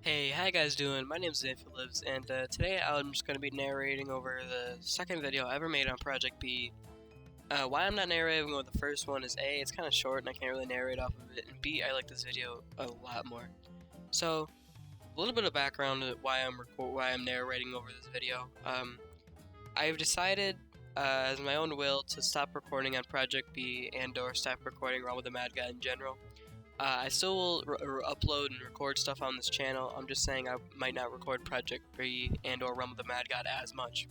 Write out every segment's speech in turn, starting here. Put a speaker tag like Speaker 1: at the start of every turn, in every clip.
Speaker 1: Hey, how you guys doing? My name is AnfeLives, and today I'm just going to be narrating over the second video I ever made on Project B. Why I'm not narrating over the first one is A, it's kind of short and I can't really narrate off of it, and B, I like this video a lot more. So, a little bit of background on why I'm narrating over this video. I've decided, as my own will, to stop recording on Project B and/or stop recording Run with the Mad Guy in general. I still will upload and record stuff on this channel. I'm just saying I might not record Project B and/or Run with the Mad God as much.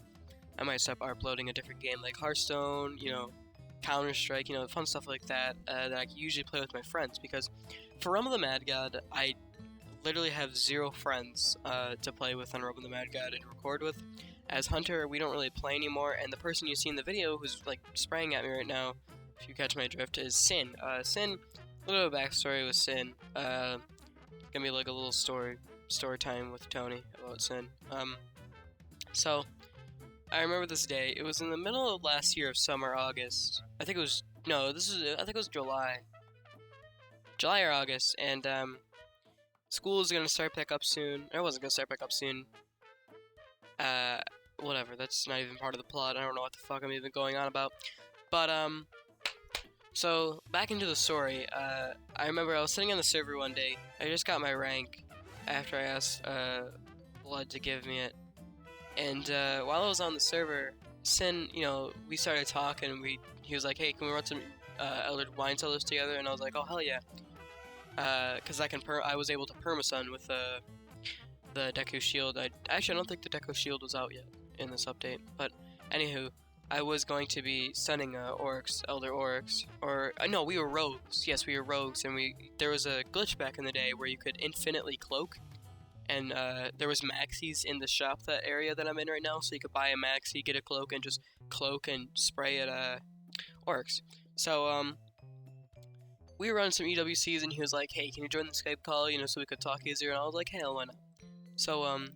Speaker 1: I might stop uploading a different game like Hearthstone, Counter-Strike, fun stuff like that that I usually play with my friends. Because for Run with the Mad God, I literally have zero friends to play with on Run with the Mad God and record with. As Hunter, we don't really play anymore, and the person you see in the video who's like spraying at me right now, if you catch my drift, is Sin. Sin. A little bit of backstory with Sin. Gonna be like a little story time with Tony about Sin. So I remember this day. It was in the middle of last year of summer, August. I think it was July, or August, and school is gonna start back up soon. It wasn't gonna start back up soon. Whatever. That's not even part of the plot. I don't know what the fuck I'm even going on about. But So, back into the story, I remember I was sitting on the server one day. I just got my rank after I asked Blood to give me it. And while I was on the server, Sin, we started talking. He was like, "Hey, can we run some Elder Wine Cellars together?" And I was like, "Oh, hell yeah." Because I was able to perma-stun with the Deku Shield. I don't think the Deku Shield was out yet in this update. But, anywho. I was going to be stunning Elder Oryx, no, we were rogues. Yes, we were rogues, and there was a glitch back in the day where you could infinitely cloak, and there was maxis in the shop, that area that I'm in right now, so you could buy a maxi, get a cloak, and just cloak and spray at Oryx. So we were running some EWCs, and he was like, "Hey, can you join the Skype call, so we could talk easier?" And I was like, "Hell, why not?" So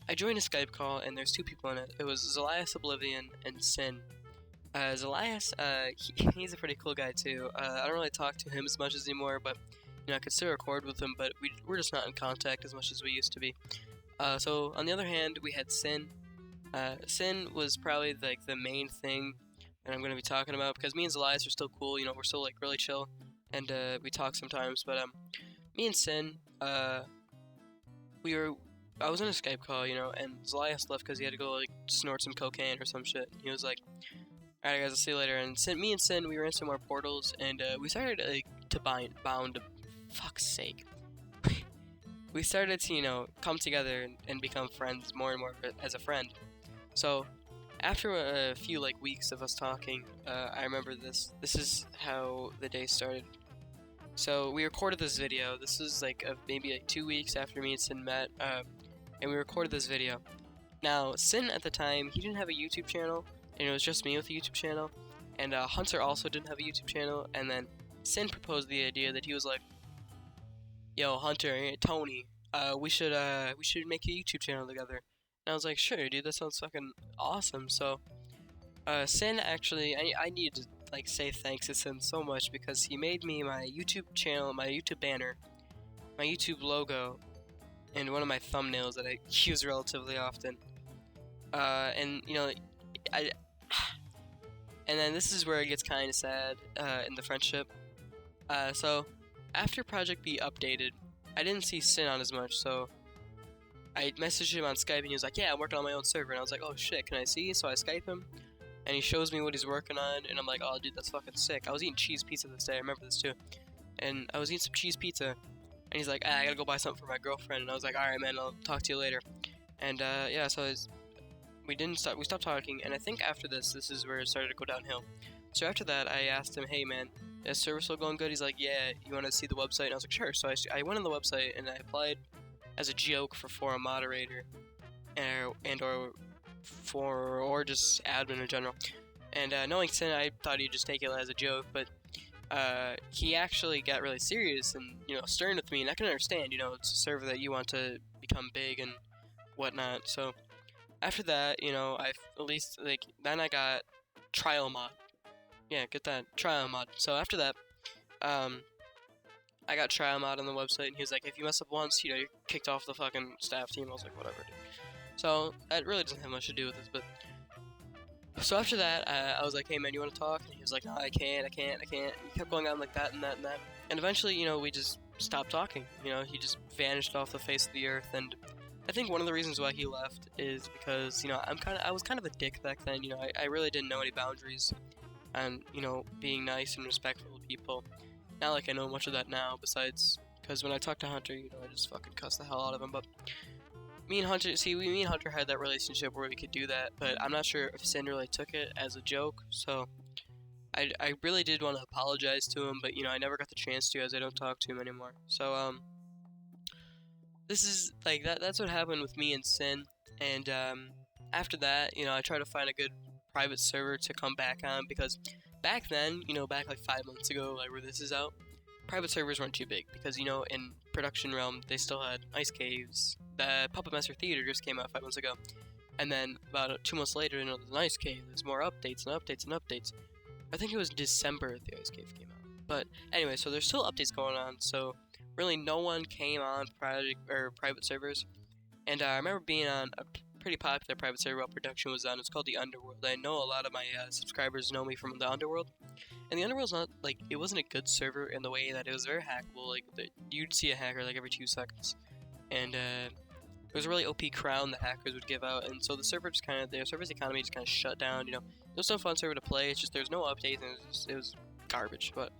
Speaker 1: I joined a Skype call, and there's two people in it. It was Zelias Oblivion and Sin. Zelias, he's a pretty cool guy too. I don't really talk to him as much as anymore, but I could still record with him, but we're just not in contact as much as we used to be. So on the other hand, we had Sin. Sin was probably like the main thing that I'm going to be talking about, because me and Zelias are still cool. We're still like really chill, and we talk sometimes. But me and Sin, I was in a Skype call, and Zelias left because he had to go, like, snort some cocaine or some shit. He was like, "Alright, guys, I'll see you later." And me and Sin, we were in some more portals, and we started to bound. Fuck's sake. We started to, come together and become friends more and more as a friend. So, after a few, weeks of us talking, I remember this. This is how the day started. So, we recorded this video. This is, maybe 2 weeks after me and Sin met. And we recorded this video. Now, Sin at the time, he didn't have a YouTube channel, and it was just me with a YouTube channel, and Hunter also didn't have a YouTube channel, and then Sin proposed the idea that he was like, "Yo, Hunter, Tony, we should make a YouTube channel together." And I was like, "Sure, dude, that sounds fucking awesome." So, Sin actually, I need to say thanks to Sin so much, because he made me my YouTube channel, my YouTube banner, my YouTube logo, and one of my thumbnails that I use relatively often. And then this is where it gets kind of sad in the friendship. So after Project B updated, I didn't see Sin on as much, so I messaged him on Skype, and he was like, "Yeah, I'm working on my own server." And I was like, "Oh shit, can I see?" So I Skype him, and he shows me what he's working on, and I'm like, "Oh dude, that's fucking sick." I was eating cheese pizza this day, I remember this too. And I was eating some cheese pizza, and he's like, "I gotta go buy something for my girlfriend." And I was like, "Alright, man, I'll talk to you later." And yeah, so we stopped talking, and I think after this is where it started to go downhill. So after that, I asked him, "Hey man, is server still going good?" He's like, "Yeah, you wanna see the website?" And I was like, "Sure." So I went on the website, and I applied as a joke for a moderator, or just admin in general. And knowing Sin, I thought he'd just take it as a joke, but he actually got really serious and, stern with me, and I can understand, it's a server that you want to become big and whatnot. So after that, then I got trial mod. Yeah, get that, trial mod. So after that, I got try him out on the website, and he was like, if you mess up once, you know, you're kicked off the fucking staff team. I was like, whatever, dude. So that really doesn't have much to do with this, but so after that, I was like, hey man, you want to talk? And he was like, no, I can't. He kept going on like that and that and that, and eventually, you know, we just stopped talking. You know, he just vanished off the face of the earth, and I think one of the reasons why he left is because, you know, I was kind of a dick back then. You know, I really didn't know any boundaries, and you know, being nice and respectful to people. Not like I know much of that now, besides because when I talk to Hunter, you know, I just fucking cuss the hell out of him. But me and Hunter had that relationship where we could do that, but I'm not sure if Sin really took it as a joke. So I really did want to apologize to him, but you know, I never got the chance to, as I don't talk to him anymore. So this is like that's what happened with me and Sin, and after that, you know, I tried to find a good private server to come back on, because back then, you know, back like 5 months ago, like where this is out, private servers weren't too big, because, you know, in production realm, they still had Ice Caves. The Puppet Master Theater just came out 5 months ago, and then about 2 months later, you know, there's an Ice Cave. There's more updates and updates and updates. I think it was December the Ice Cave came out. But anyway, so there's still updates going on. So really, no one came on private servers. And I remember being on a pretty popular private server while production was on. It's called the Underworld. I know a lot of my subscribers know me from the Underworld. And the Underworld's not, like, it wasn't a good server in the way that it was very hackable. Like, you'd see a hacker, like, every 2 seconds. And, it was a really OP crown the hackers would give out. And so the server just kind of, the server's economy just kind of shut down, you know. It was no fun server to play. It's just, there's no updates, and it was garbage. But,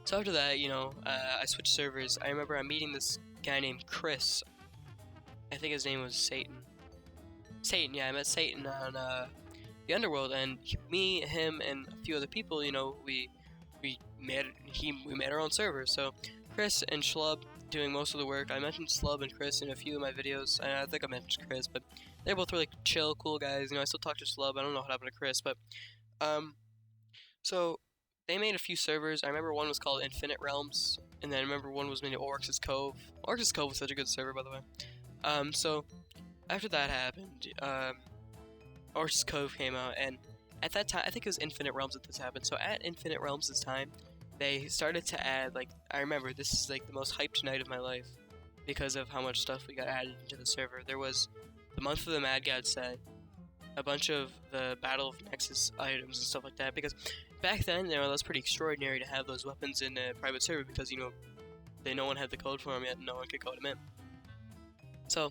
Speaker 1: so after that, you know, I switched servers. I remember I'm meeting this guy named Chris. I think his name was Satan. Yeah, I met Satan on, the Underworld, and me, him, and a few other people, you know, we made our own server. So Chris and Schlub doing most of the work. I mentioned Schlub and Chris in a few of my videos, and I think I mentioned Chris, but they're both really chill, cool guys. You know, I still talk to Schlub. I don't know what happened to Chris, but so they made a few servers. I remember one was called Infinite Realms, and then I remember one was named Oryx's Cove. Oryx's Cove was such a good server, by the way. So after that happened, Oryx's Cove came out, and at that time, I think it was Infinite Realms that this happened. So at Infinite Realms this time, they started to add, like, I remember this is like the most hyped night of my life because of how much stuff we got added into the server. There was the Month of the Mad God set, a bunch of the Battle of Nexus items and stuff like that, because back then, you know, that was pretty extraordinary to have those weapons in a private server, because, you know, no one had the code for them yet, and no one could code them in. So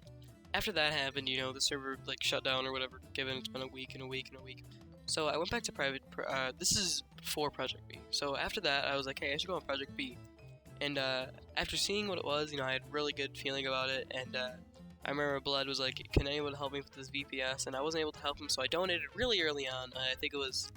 Speaker 1: after that happened, you know, the server, like, shut down or whatever, given it's been a week and a week and a week. So I went back to private, this is before Project B. So after that, I was like, hey, I should go on Project B. And after seeing what it was, you know, I had a really good feeling about it. And I remember Blood was like, can anyone help me with this VPS? And I wasn't able to help him, so I donated really early on. I think it was...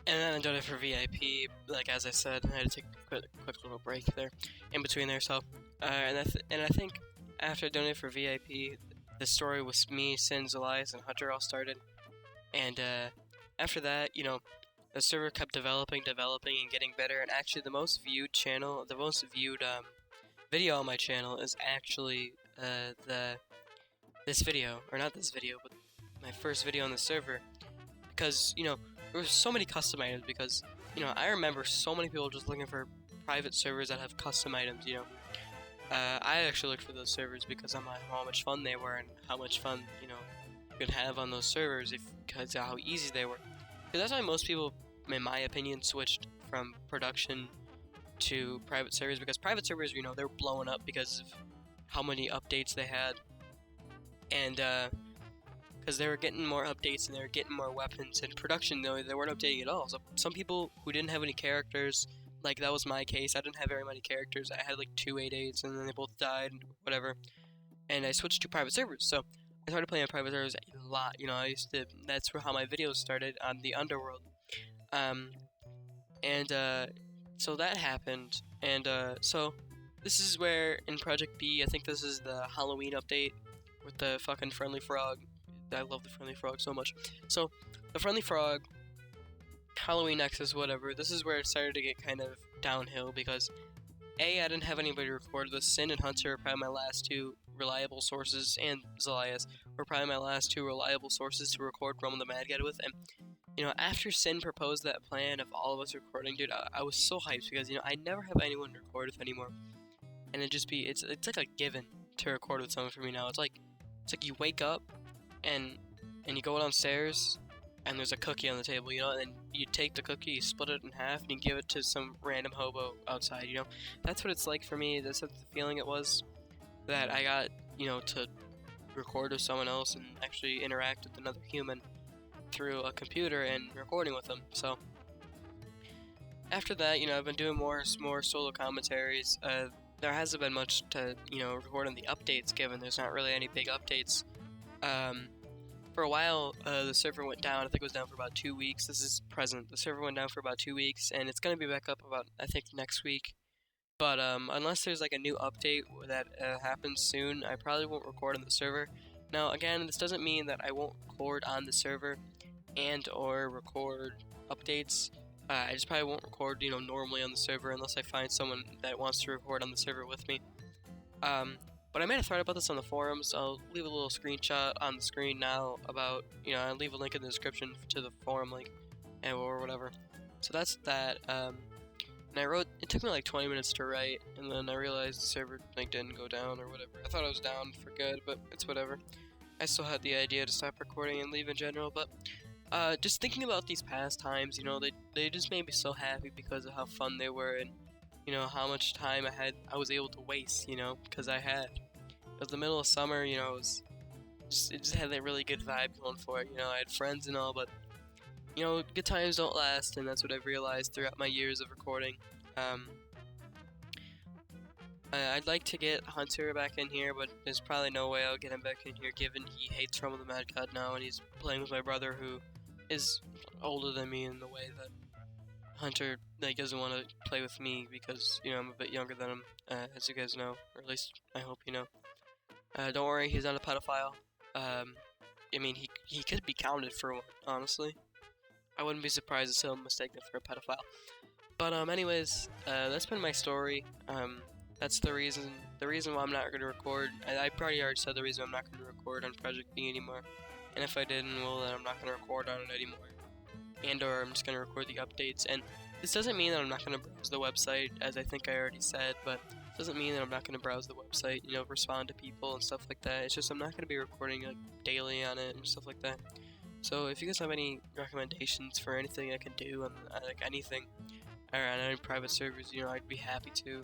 Speaker 1: And then I donated for VIP, like as I said. I had to take a quick little break there, in between there. So, and I think after I donated for VIP, the story with me, Sin, Elias, and Hunter all started. And after that, you know, the server kept developing, and getting better. And actually, the most viewed video on my channel is actually this video, or not this video, but my first video on the server. Because, you know, there were so many custom items, because, you know, I remember so many people just looking for private servers that have custom items, you know. I actually looked for those servers because of how much fun they were, and how much fun, you know, you could have on those servers because of how easy they were. Because that's why most people, in my opinion, switched from production to private servers, because private servers, you know, they're blowing up because of how many updates they had. And, because they were getting more updates and they were getting more weapons. And production, though, they weren't updating at all. So some people who didn't have any characters, like that was my case. I didn't have very many characters. I had like 2 8/8s, and then they both died, whatever. And I switched to private servers. So I started playing on private servers a lot. You know, that's how my videos started on the Underworld. So that happened. And so this is where in Project B, I think this is the Halloween update with the fucking Friendly Frog. I love the Friendly Frog so much. So, the Friendly Frog, Halloween Nexus, whatever, this is where it started to get kind of downhill, because A, I didn't have anybody to record with. Sin and Hunter were probably my last 2 reliable sources, and Zelias were probably my last 2 reliable sources to record Roman the Mad God with, and you know, after Sin proposed that plan of all of us recording, dude, I was so hyped because, you know, I never have anyone to record with anymore. And it's like a given to record with someone for me now. It's like you wake up and you go downstairs and there's a cookie on the table, you know, and then you take the cookie, you split it in half, and you give it to some random hobo outside, you know. That's what it's like for me. That's what the feeling it was, that I got, you know, to record with someone else and actually interact with another human through a computer and recording with them. So after that, you know, I've been doing more solo commentaries. There hasn't been much to, you know, record on the updates, given there's not really any big updates. For a while, the server went down. I think it was down for about 2 weeks. This is present. The server went down for about 2 weeks, and it's gonna be back up about, I think, next week. But unless there's like a new update that happens soon, I probably won't record on the server. Now, again, this doesn't mean that I won't record on the server and or record updates. I just probably won't record, you know, normally on the server unless I find someone that wants to record on the server with me. But I made a thread about this on the forums. I'll leave a little screenshot on the screen now about, you know, I'll leave a link in the description to the forum link or whatever. So that's that. And I wrote, it took me like 20 minutes to write, and then I realized the server like didn't go down or whatever. I thought it was down for good, but it's whatever. I still had the idea to stop recording and leave in general, but just thinking about these past times, you know, they just made me so happy because of how fun they were, and you know how much time I was able to waste, you know, because it was the middle of summer, you know, it just had that really good vibe going for it, you know. I had friends and all, but you know, good times don't last, and that's what I've realized throughout my years of recording. I'd like to get Hunter back in here, but there's probably no way I'll get him back in here, given he hates Rumble the Mad God now, and he's playing with my brother, who is older than me in the way that Hunter like doesn't want to play with me because, you know, I'm a bit younger than him, as you guys know, or at least I hope you know. Don't worry, he's not a pedophile. I mean, he could be counted for one, honestly. I wouldn't be surprised if someone mistaken for a pedophile. But anyways, that's been my story. That's the reason why I'm not going to record. I probably already said the reason I'm not going to record on Project B anymore. And if I didn't, well, then I'm not going to record on it anymore. And or I'm just going to record the updates. And this doesn't mean that I'm not going to browse the website, as I think I already said, but it doesn't mean that I'm not going to browse the website, you know, respond to people and stuff like that. It's just I'm not going to be recording like daily on it and stuff like that. So if you guys have any recommendations for anything I can do on like anything, or on any private servers, you know, I'd be happy to.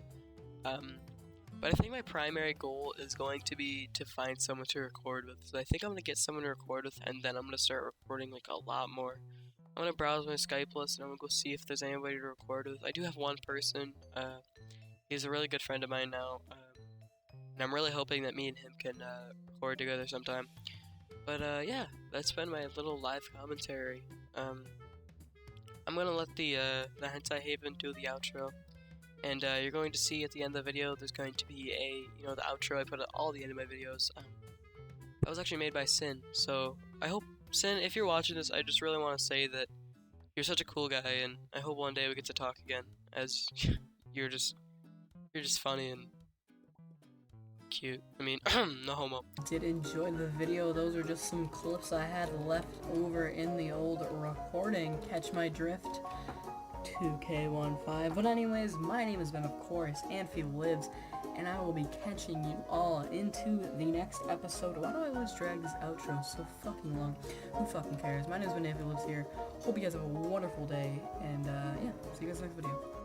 Speaker 1: But I think my primary goal is going to be to find someone to record with. So I think I'm going to get someone to record with, and then I'm going to start recording like a lot more. I'm going to browse my Skype list, and I'm going to go see if there's anybody to record with. I do have one person. He's a really good friend of mine now. And I'm really hoping that me and him can record together sometime. But yeah, that's been my little live commentary. I'm going to let the Hentai Haven do the outro. And you're going to see at the end of the video, there's going to be you know, the outro I put at all the end of my videos. That was actually made by Sin. So I hope, Sin, if you're watching this, I just really want to say that you're such a cool guy, and I hope one day we get to talk again, as you're just funny and cute. I mean, no homo.
Speaker 2: Did enjoy the video. Those are just some clips I had left over in the old recording. Catch my drift? 2K15. But anyways, my name has been, of course, AnfeLives, and I will be catching you all into the next episode. Why do I always drag this outro so fucking long? Who fucking cares? My name has been AnfeLives here. Hope you guys have a wonderful day, and yeah, see you guys next video.